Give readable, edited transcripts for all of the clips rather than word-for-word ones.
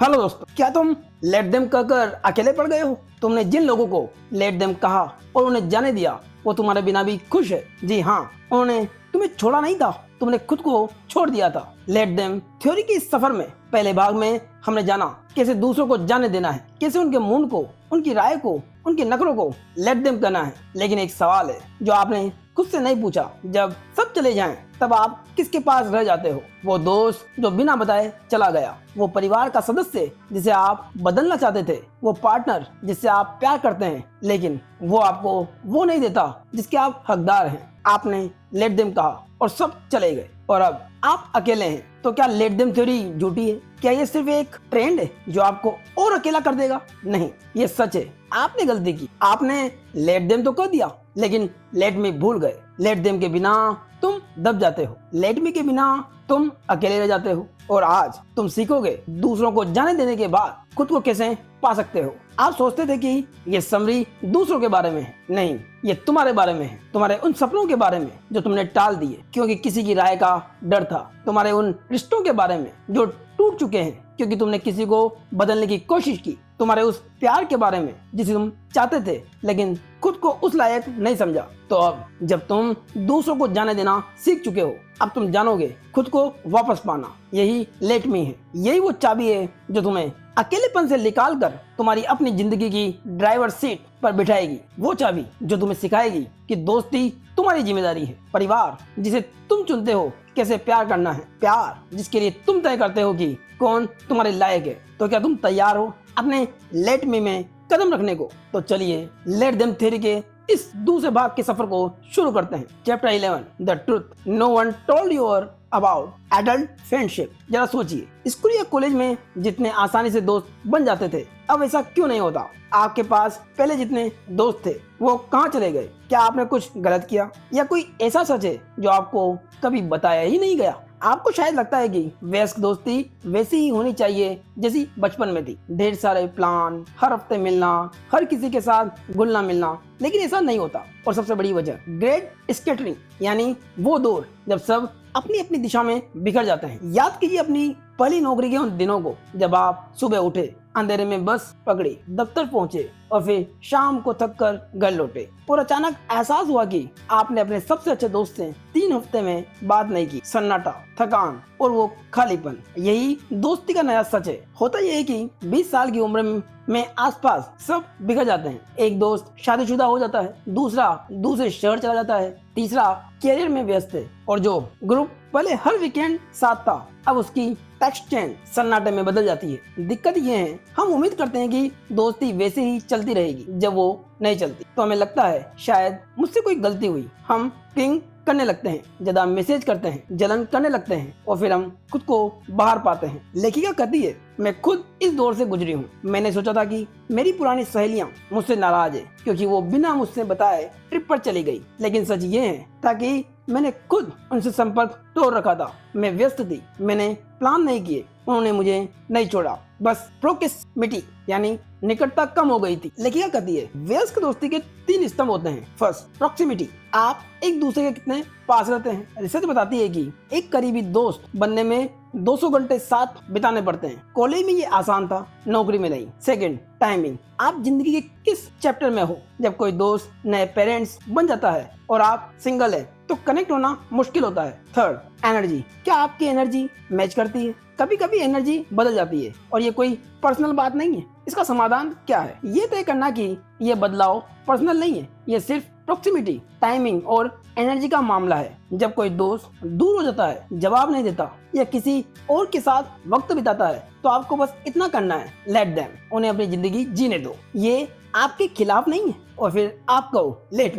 Hello दोस्तों, क्या तुम लेट देम कहकर अकेले पड़ गए हो? तुमने जिन लोगों को लेट देम कहा और उन्हें जाने दिया वो तुम्हारे बिना भी खुश है। जी हाँ, उन्होंने तुम्हें छोड़ा नहीं था, तुमने खुद को छोड़ दिया था। लेट देम थ्योरी के इस सफर में पहले भाग में हमने जाना कैसे दूसरों को जाने देना है, कैसे उनके मूड को, उनकी राय को, उनके नखरों को लेट देम करना है। लेकिन एक सवाल है जो आपने खुद से नहीं पूछा, जब सब चले जाएं तब आप किसके पास रह जाते हो? वो दोस्त जो बिना बताए चला गया, वो परिवार का सदस्य जिसे आप बदलना चाहते थे, वो पार्टनर जिससे आप प्यार करते हैं लेकिन वो आपको वो नहीं देता जिसके आप हकदार हैं। आपने लेट देम कहा और सब चले गए और अब आप अकेले हैं। तो क्या लेट देम थ्योरी झूठी है? क्या ये सिर्फ एक ट्रेंड है जो आपको और अकेला कर देगा? नहीं, ये सच है। आपने गलती की, आपने लेट देम तो कर दिया लेकिन लेट मी भूल गए। लेट देम के बिना तुम दब जाते हो, लेट मी के बिना तुम अकेले रह जाते हो। और आज तुम सीखोगे दूसरों को जाने देने के बाद खुद को कैसे पा सकते हो। आप सोचते थे कि ये समरी दूसरों के बारे में है, नहीं, ये तुम्हारे बारे में है, तुम्हारे उन सपनों के बारे में जो तुमने टाल दिए क्योंकि किसी की राय का डर था, तुम्हारे उन रिश्तों के बारे में जो टूट चुके हैं क्योंकि तुमने किसी को बदलने की कोशिश की, तुम्हारे उस प्यार के बारे में जिसे तुम चाहते थे लेकिन खुद को उस लायक नहीं समझा। तो अब जब तुम दूसरों को जाने देना सीख चुके हो, अब तुम जानोगे खुद को वापस पाना। यही लेट मी है, यही वो चाबी है जो तुम्हें अकेलेपन से निकाल कर तुम्हारी अपनी जिंदगी की ड्राइवर सीट पर बिठाएगी। वो चाबी जो तुम्हें सिखाएगी कि दोस्ती तुम्हारी जिम्मेदारी है, परिवार जिसे तुम चुनते हो कैसे प्यार करना है, प्यार जिसके लिए तुम तय करते हो कि कौन तुम्हारे लायक है। तो क्या तुम तैयार हो अपने लेट मी में कदम रखने को? तो चलिए लेट देम थ्योरी के इस दूसरे भाग के सफर को शुरू करते हैं। Chapter 11, the truth no one told you about adult friendship. जरा सोचिए, स्कूल या कॉलेज में जितने आसानी से दोस्त बन जाते थे, अब ऐसा क्यों नहीं होता? आपके पास पहले जितने दोस्त थे वो कहाँ चले गए? क्या आपने कुछ गलत किया या कोई ऐसा सच है जो आपको कभी बताया ही नहीं गया? आपको शायद लगता है कि वयस्क दोस्ती वैसी ही होनी चाहिए जैसी बचपन में थी, ढेर सारे प्लान, हर हफ्ते मिलना, हर किसी के साथ घुलना मिलना, लेकिन ऐसा नहीं होता। और सबसे बड़ी वजह ग्रेट स्कैटरिंग, यानी वो दौर जब सब अपनी अपनी दिशा में बिखर जाते हैं। याद कीजिए अपनी पहली नौकरी के उन दिनों को जब आप सुबह उठे, अंधेरे में बस पकड़ी, दफ्तर पहुंचे और फिर शाम को थक कर घर लौटे और अचानक एहसास हुआ कि आपने अपने सबसे अच्छे दोस्त से 3 हफ्ते में बात नहीं की। सन्नाटा, थकान और वो खालीपन, यही दोस्ती का नया सच है। होता यह है कि 20 साल की उम्र में आसपास सब बिखर जाते हैं। एक दोस्त शादीशुदा हो जाता है, दूसरा दूसरे शहर चला जाता है, तीसरा कैरियर में व्यस्त है और जो ग्रुप पहले हर वीकेंड साथ था अब उसकी टेक्स्ट चेन सन्नाटे में बदल जाती है। दिक्कत ये है, हम उम्मीद करते हैं कि दोस्ती वैसे ही चलती रहेगी, जब वो नहीं चलती तो हमें लगता है शायद मुझसे कोई गलती हुई। हम पिंग करने लगते हैं, ज्यादा मैसेज करते हैं, जलन करने लगते हैं और फिर हम खुद को बाहर पाते हैं। लेखिका कहती है, मैं खुद इस दौर से गुजरी हूँ। मैंने सोचा था कि मेरी पुरानी सहेलियां मुझसे नाराज है क्योंकि वो बिना मुझसे बताए ट्रिप पर चली गई, लेकिन सच ये है ताकि मैंने खुद उनसे संपर्क तोड़ रखा था। मैं व्यस्त थी, मैंने प्लान नहीं किए, उन्होंने मुझे नहीं छोड़ा, बस प्रोक्सिमिटी यानी निकटता कम हो गई थी। लेखिका कहती है, वयस्क दोस्ती के 3 स्तंभ होते हैं। फर्स्ट, प्रोक्सिमिटी, आप एक दूसरे के कितने पास रहते हैं। रिसर्च बताती है कि एक करीबी दोस्त बनने में 200 घंटे साथ बिताने पड़ते हैं। कॉलेज में ये आसान था, नौकरी में नहीं। सेकंड, टाइमिंग, आप जिंदगी के किस चैप्टर में हो। जब कोई दोस्त नए पेरेंट्स बन जाता है और आप सिंगल है तो कनेक्ट होना मुश्किल होता है। थर्ड, एनर्जी, क्या आपकी एनर्जी मैच करती है? कभी कभी एनर्जी बदल जाती है और ये कोई पर्सनल बात नहीं है। इसका समाधान क्या है? ये तय करना कि ये बदलाव पर्सनल नहीं है, ये सिर्फ प्रोक्सिमिटी, टाइमिंग और एनर्जी का मामला है। जब कोई दोस्त दूर हो जाता है, जवाब नहीं देता या किसी और के साथ वक्त बिताता है तो आपको बस इतना करना है, लेट देम, उन्हें अपनी जिंदगी जीने दो। ये आपके खिलाफ नहीं है। और फिर आप कहो, लेट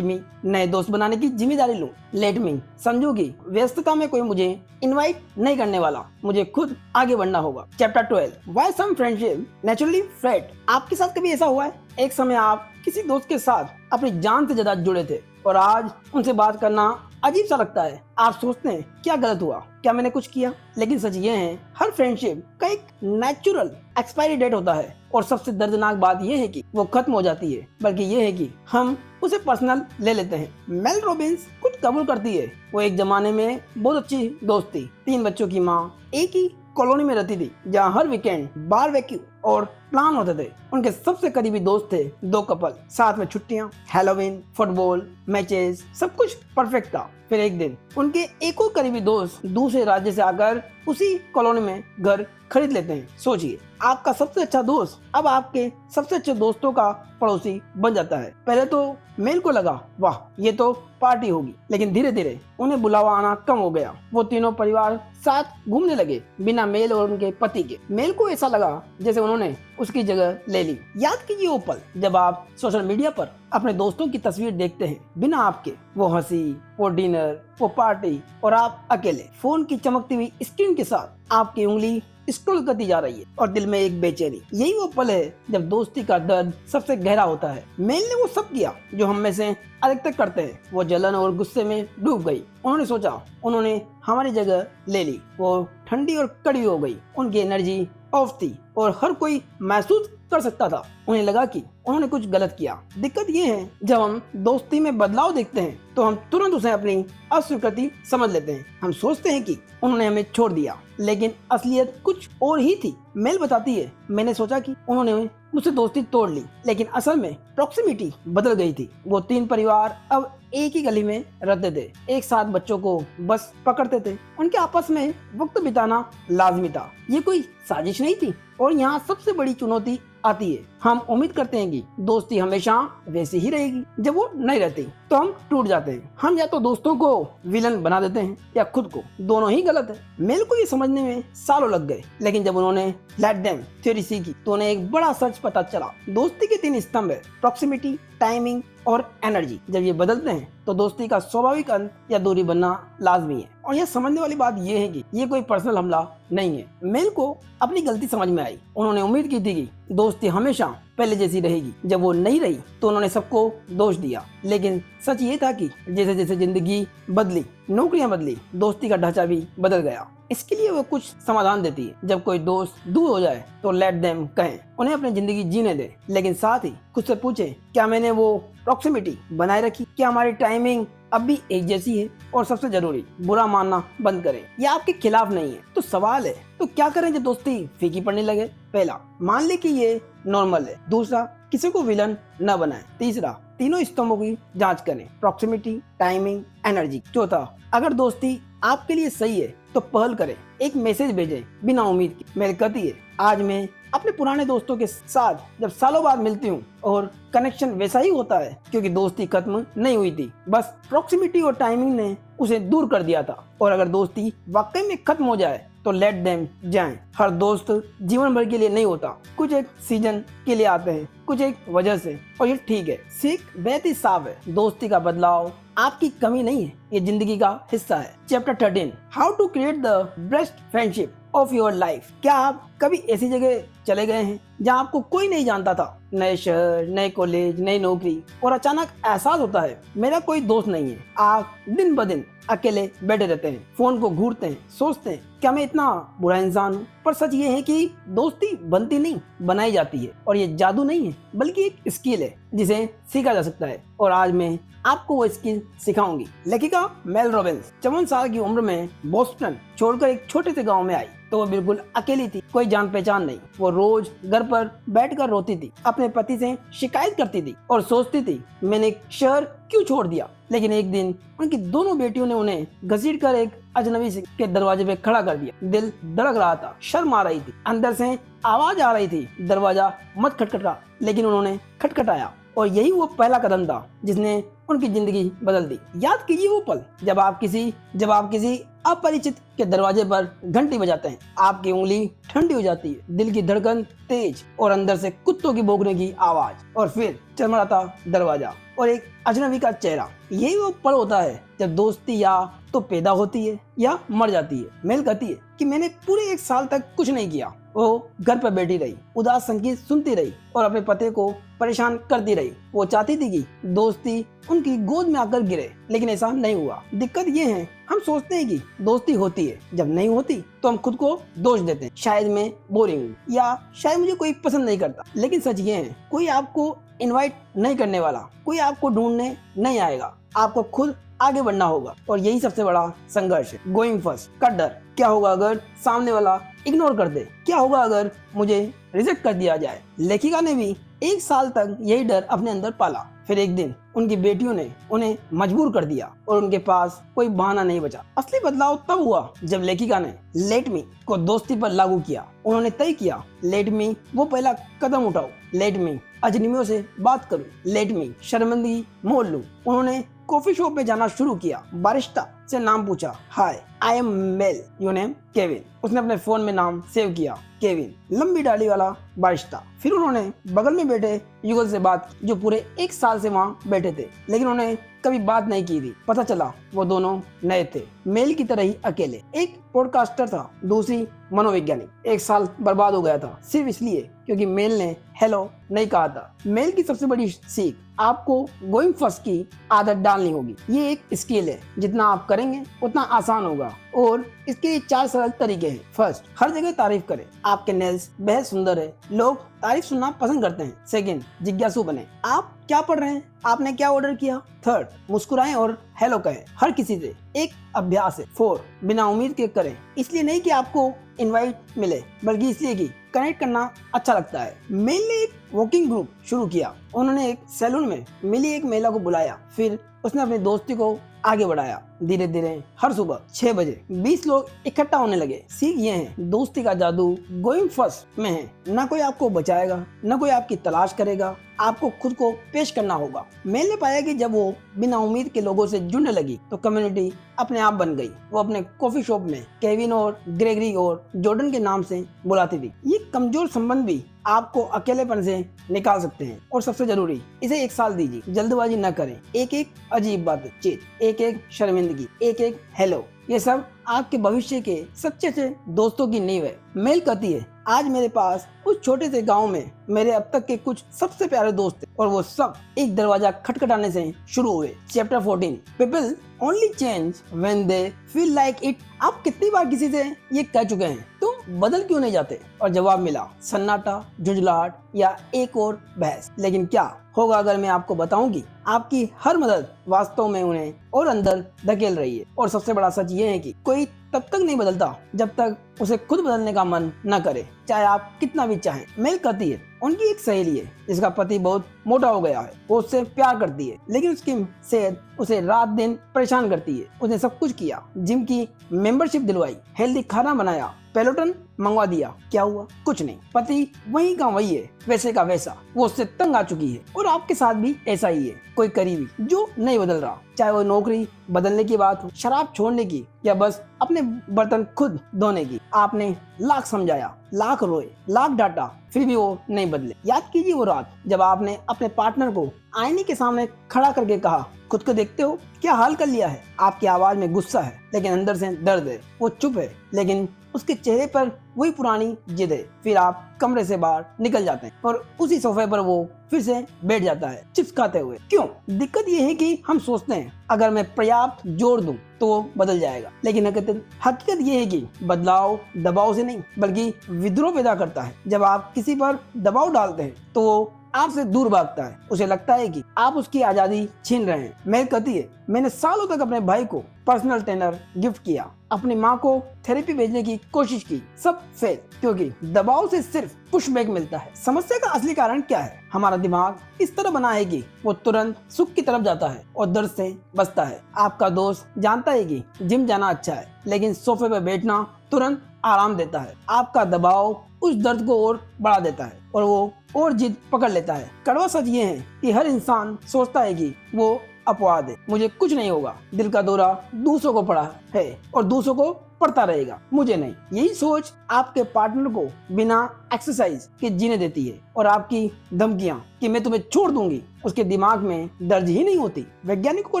मी नए दोस्त बनाने की जिम्मेदारी लूं। लेट मी समझो कि व्यस्तता में कोई मुझे इनवाइट नहीं करने वाला, मुझे खुद आगे बढ़ना होगा। Chapter 12, why some friendship naturally fade. आपके साथ कभी ऐसा हुआ है, एक समय आप किसी दोस्त के साथ अपनी जान से ज्यादा जुड़े थे और आज उनसे बात करना अजीब सा लगता है। आप सोचते हैं, क्या गलत हुआ, क्या मैंने कुछ किया? लेकिन सच ये है, हर फ्रेंडशिप का एक नेचुरल एक्सपायरी डेट होता है और सबसे दर्दनाक बात यह है कि वो खत्म हो जाती है, बल्कि ये है कि हम उसे पर्सनल ले लेते हैं। मेल रॉबिन्स खुद कबूल करती है, वो एक जमाने में बहुत अच्छी दोस्त थी, 3 बच्चों की माँ, एक ही कॉलोनी में रहती थी जहाँ हर वीकेंड बारबेक्यू और प्लान होते थे। उनके सबसे करीबी दोस्त थे 2 कपल, साथ में छुट्टियां, हैलोवीन, फुटबॉल मैचेस, सब कुछ परफेक्ट था। फिर एक दिन उनके एक और करीबी दोस्त दूसरे राज्य से आकर उसी कॉलोनी में घर खरीद लेते हैं। सोचिए, आपका सबसे अच्छा दोस्त अब आपके सबसे अच्छे दोस्तों का पड़ोसी बन जाता है। पहले तो मेल को लगा वाह ये तो पार्टी होगी, लेकिन धीरे धीरे उन्हें बुलावा आना कम हो गया। वो तीनों परिवार साथ घूमने लगे बिना मेल और उनके पति के। मेल को ऐसा लगा जैसे उन्होंने उसकी जगह ले ली। याद कीजिए वो पल जब आप सोशल मीडिया पर अपने दोस्तों की तस्वीर देखते हैं बिना आपके, वो हंसी, वो डिनर, वो पार्टी और आप अकेले फोन की चमकती हुई स्क्रीन के साथ आपकी उंगली स्क्रॉल करती जा रही है और दिल में एक बेचैनी। यही वो पल है जब दोस्ती का दर्द सबसे गहरा होता है। मेल ने वो सब किया जो हम में से अधिकतर करते हैं। वो जलन और गुस्से में डूब गई। उन्होंने सोचा उन्होंने हमारी जगह ले ली। वो ठंडी और कड़ी हो गई। उनकी एनर्जी ऑफ थी और हर कोई महसूस कर सकता था। उन्हें लगा कि उन्होंने कुछ गलत किया। दिक्कत ये है जब हम दोस्ती में बदलाव देखते हैं तो हम तुरंत उसे अपनी अस्वीकृति समझ लेते हैं। हम सोचते हैं कि उन्होंने हमें छोड़ दिया, लेकिन असलियत कुछ और ही थी। मेल बताती है मैंने सोचा कि उन्होंने मुझसे दोस्ती तोड़ ली, लेकिन असल में प्रॉक्सिमिटी बदल गई थी। वो 3 परिवार अब एक ही गली में रहते थे, एक साथ बच्चों को बस पकड़ते थे। उनके आपस में वक्त बिताना लाजमी था। ये कोई साजिश नहीं थी। और यहाँ सबसे बड़ी चुनौती आती है। हम उम्मीद करते हैं कि दोस्ती हमेशा वैसी ही रहेगी। जब वो नहीं रहती तो हम टूट जाते हैं। हम या तो दोस्तों को विलन बना देते हैं या खुद को। दोनों ही गलत है। मेल को ये समझने में सालों लग गए, लेकिन जब उन्होंने लेट देम थ्योरी सीखी तो उन्हें एक बड़ा सच पता चला। दोस्ती के 3 स्तंभ है, प्रॉक्सिमिटी, टाइमिंग और एनर्जी। जब ये बदलते हैं तो दोस्ती का स्वाभाविक अंत या दूरी बनना लाजमी है। और यह समझने वाली बात यह है कि ये कोई पर्सनल हमला नहीं है। मेल को अपनी गलती समझ में आई। उन्होंने उम्मीद की थी कि दोस्ती हमेशा पहले जैसी रहेगी। जब वो नहीं रही तो उन्होंने सबको दोष दिया, लेकिन सच ये था कि जैसे जैसे जिंदगी बदली, नौकरियां बदली, दोस्ती का ढांचा भी बदल गया। इसके लिए वो कुछ समाधान देती है। जब कोई दोस्त दूर हो जाए तो लेट देम कहें, उन्हें अपनी जिंदगी जीने दे, लेकिन साथ ही खुद से पूछें क्या मैंने वो प्रॉक्सिमिटी बनाए रखी, क्या हमारी टाइमिंग अब भी एक जैसी है। और सबसे जरूरी, बुरा मानना बंद करें। यह आपके खिलाफ नहीं है। तो सवाल है तो क्या करें जब दोस्ती फीकी पड़ने लगे? पहला, मान ले कि ये नॉर्मल है। दूसरा, किसी को विलन न बनाएं। तीसरा, तीनों स्तंभों की जांच करें, प्रॉक्सिमिटी, टाइमिंग, एनर्जी। चौथा, अगर दोस्ती आपके लिए सही है तो पहल करें, एक मैसेज भेजें बिना उम्मीद के। मेरी कहती है आज मैं अपने पुराने दोस्तों के साथ जब सालों बाद मिलती हूँ और कनेक्शन वैसा ही होता है, क्योंकि दोस्ती खत्म नहीं हुई थी, बस प्रॉक्सिमिटी और टाइमिंग ने उसे दूर कर दिया था। और अगर दोस्ती वाकई में खत्म हो जाए तो लेट देम जाएं। हर दोस्त जीवन भर के लिए नहीं होता, कुछ एक सीजन के लिए आते हैं, कुछ एक वजह से, और ये ठीक है। सीख बेहद ही साफ है, दोस्ती का बदलाव आपकी कमी नहीं है, ये जिंदगी का हिस्सा है। Chapter 13, how to create the best friendship of your life. क्या आप कभी ऐसी जगह चले गए हैं जहां आपको कोई नहीं जानता था? नए शहर, नए कॉलेज, नई नौकरी, और अचानक एहसास होता है मेरा कोई दोस्त नहीं है। आप दिन ब दिन अकेले बैठे रहते हैं, फोन को घूरते हैं, सोचते हैं क्या मैं इतना बुरा इंसान हूँ? पर सच ये है कि दोस्ती बनती नहीं, बनाई जाती है। और ये जादू नहीं है, बल्कि एक स्किल है जिसे सीखा जा सकता है। और आज मैं आपको वो स्किल सिखाऊंगी। लेखिका मेल रॉबिन्स 54 साल की उम्र में बोस्टन छोड़कर एक छोटे से गांव में आई तो वो बिल्कुल अकेली थी, कोई जान पहचान नहीं। वो रोज घर पर बैठकर रोती थी, अपने पति से शिकायत करती थी और सोचती थी मैंने शहर क्यों छोड़ दिया। लेकिन एक दिन उनकी दोनों बेटियों ने उन्हें घसीटकर एक अजनबी के दरवाजे पे खड़ा कर दिया। दिल धड़क रहा था, शर्म आ रही थी, अंदर से आवाज आ रही थी दरवाजा मत खटखटा, लेकिन उन्होंने खटखटाया। और यही वो पहला कदम था जिसने उनकी जिंदगी बदल दी। याद कीजिए वो पल जब आप किसी अपरिचित के दरवाजे पर घंटी बजाते हैं, आपकी उंगली ठंडी हो जाती है, दिल की धड़कन तेज और अंदर से कुत्तों की भौंकने की आवाज, और फिर चमड़ाता दरवाजा और एक अजनबी का चेहरा। यही वो पल होता है जब दोस्ती या तो पैदा होती है या मर जाती है। मेल कहती है कि मैंने पूरे 1 साल तक कुछ नहीं किया। वो घर पर बैठी रही, उदास संगीत सुनती रही और अपने पति को परेशान करती रही। वो चाहती थी कि दोस्ती उनकी गोद में आकर गिरे, लेकिन ऐसा नहीं हुआ। दिक्कत ये है हम सोचते हैं कि दोस्ती होती है, जब नहीं होती तो हम खुद को दोष देते हैं। शायद मैं बोरिंग हूँ या शायद मुझे कोई पसंद नहीं करता। लेकिन सच ये है कोई आपको इनवाइट नहीं करने वाला, कोई आपको ढूंढने नहीं आएगा, आपको खुद आगे बढ़ना होगा और यही सबसे बड़ा संघर्ष है। गोइंग फर्स्ट का डर। क्या होगा अगर सामने वाला इग्नोर कर दे? क्या होगा अगर मुझे रिजेक्ट कर दिया जाए? लेखिका ने भी 1 साल तक यही डर अपने अंदर पाला। फिर एक दिन उनकी बेटियों ने उन्हें मजबूर कर दिया और उनके पास कोई बहाना नहीं बचा। असली बदलाव तब हुआ जब लेखिका ने लेट मी को दोस्ती पर लागू किया। उन्होंने तय किया, लेट मी वो पहला कदम उठाओ, लेट मी अजनबियों से बात करूं, लेट मी शर्मिंदगी मोल लूं। उन्होंने कॉफी शॉप में जाना शुरू किया। बारिस्टा से नाम पूछा, hi I am Mel, your name Kevin. उसने अपने फोन में नाम सेव किया, केविन, लंबी दाढ़ी वाला बारिस्टा। फिर उन्होंने बगल में बैठे युगल से बात की जो पूरे 1 साल से वहाँ बैठे थे, लेकिन उन्होंने कभी बात नहीं की थी। पता चला वो दोनों नए थे, मेल की तरह ही अकेले। एक पॉडकास्टर था, दूसरी मनोवैज्ञानिक। 1 साल बर्बाद हो गया था सिर्फ इसलिए क्योंकि मेल ने हेलो नहीं कहा था। मेल की सबसे बड़ी सीख, आपको गोइंग फर्स्ट की आदत डालनी होगी। ये एक स्किल है, जितना आप करेंगे उतना आसान होगा और इसके 4 सरल तरीके हैं। फर्स्ट, हर जगह तारीफ करें। आपके नेल्स बेहद सुंदर है, लोग तारीफ सुनना पसंद करते हैं। सेकंड, जिज्ञासु बने। आप क्या पढ़ रहे हैं? आपने क्या ऑर्डर किया? थर्ड, मुस्कुराएं और हेलो कहें हर किसी से। एक अभ्यास है। 4, बिना उम्मीद के करें। इसलिए नहीं कि आपको इनवाइट मिले, बल्कि इसलिए कि कनेक्ट करना अच्छा लगता है। मेल ने एक वॉकिंग ग्रुप शुरू किया। उन्होंने एक सैलून में मिली एक महिला को बुलाया, फिर उसने अपनी दोस्ती को आगे बढ़ाया। धीरे धीरे हर सुबह 6 बजे 20 लोग इकट्ठा होने लगे। सीख ये है, दोस्ती का जादू गोइंग फर्स्ट में है। न कोई आपको बचाएगा, न कोई आपकी तलाश करेगा, आपको खुद को पेश करना होगा। मेल ने पाया कि जब वो बिना उम्मीद के लोगों से जुड़ने लगी तो कम्युनिटी अपने आप बन गई। वो अपने कॉफी शॉप में केविन और ग्रेगरी और जॉर्डन के नाम से बुलाती थी। ये कमजोर संबंध भी आपको अकेलेपन से निकाल सकते हैं। और सबसे जरूरी, इसे 1 साल दीजिए, जल्दबाजी न करें। एक एक अजीब बातचीत, एक एक शर्मिंदगी, एक एक हेलो, ये सब आपके भविष्य के सच्चे से दोस्तों की नींव है। मेल कहती है, आज मेरे पास उस छोटे से गांव में मेरे अब तक के कुछ सबसे प्यारे दोस्त थे और वो सब एक दरवाजा खटखटाने से शुरू हुए। Chapter 14, people only change when they feel like it. आप कितनी बार किसी से ये कह चुके हैं, तुम बदल क्यों नहीं जाते? और जवाब मिला, सन्नाटा, झुंझलाहट या एक और बहस। लेकिन क्या होगा अगर मैं आपको बताऊं कि आपकी हर मदद वास्तव में उन्हें और अंदर धकेल रही है? और सबसे बड़ा सच ये है कि कोई तब तक नहीं बदलता जब तक उसे खुद बदलने का मन न करे, चाहे आप कितना भी चाहें। मेल कहती है, उनकी एक सहेली है जिसका पति बहुत मोटा हो गया है। वो उससे प्यार करती है, लेकिन उसकी सेहत उसे रात दिन परेशान करती है। उसने सब कुछ किया, जिम की मेंबरशिप दिलवाई, हेल्दी खाना बनाया, पेलोटन मंगवा दिया। क्या हुआ? कुछ नहीं। पति वही का वही है, वैसे का वैसा। वो उससे तंग आ चुकी है और आपके साथ भी ऐसा ही है। कोई करीबी जो नहीं बदल रहा, चाहे वो नौकरी बदलने की बात हो, शराब छोड़ने की या बस अपने बर्तन खुद धोने की। आपने लाख समझाया, लाख रोए, लाख डांटा, फिर भी वो नहीं बदले। याद कीजिए वो रात जब आपने अपने पार्टनर को आईने के सामने खड़ा करके कहा, खुद को देखते हो, क्या हाल कर लिया है? आपकी आवाज में गुस्सा है, लेकिन अंदर से दर्द है। वो चुप है, लेकिन उसके चेहरे पर वही पुरानी जिद है। फिर आप कमरे से बाहर निकल जाते हैं और उसी सोफे पर वो फिर से बैठ जाता है, चिप्स खाते हुए। क्यों? दिक्कत ये है कि हम सोचते हैं अगर मैं पर्याप्त जोर दूं तो वो बदल जाएगा, लेकिन हकीकत ये है कि बदलाव दबाव से नहीं बल्कि विद्रोह पैदा करता है। जब आप किसी पर दबाव डालते हैं तो वो आपसे दूर भागता है। उसे लगता है कि आप उसकी आजादी छीन रहे हैं। मेल कहती है, मैंने सालों तक अपने भाई को पर्सनल ट्रेनर गिफ्ट किया, अपनी माँ को थेरेपी भेजने की कोशिश की, सब फेल, क्योंकि दबाव से सिर्फ पुशबैक मिलता है। समस्या का असली कारण क्या है? हमारा दिमाग इस तरह बना है कि वो तुरंत सुख की तरफ जाता है और दर्द से बचता है। आपका दोस्त जानता है कि जिम जाना अच्छा है, लेकिन सोफे पर बैठना तुरंत आराम देता है। आपका दबाव उस दर्द को और बढ़ा देता है और वो और जिद पकड़ लेता है। कड़वा सच ये है कि हर इंसान सोचता है कि वो अपवाद है, मुझे कुछ नहीं होगा। दिल का दौरा दूसरों को पड़ा है और दूसरों को पड़ता रहेगा, मुझे नहीं। यही सोच आपके पार्टनर को बिना एक्सरसाइज के जीने देती है और आपकी धमकियां कि मैं तुम्हें छोड़ दूंगी उसके दिमाग में दर्ज ही नहीं होती। वैज्ञानिकों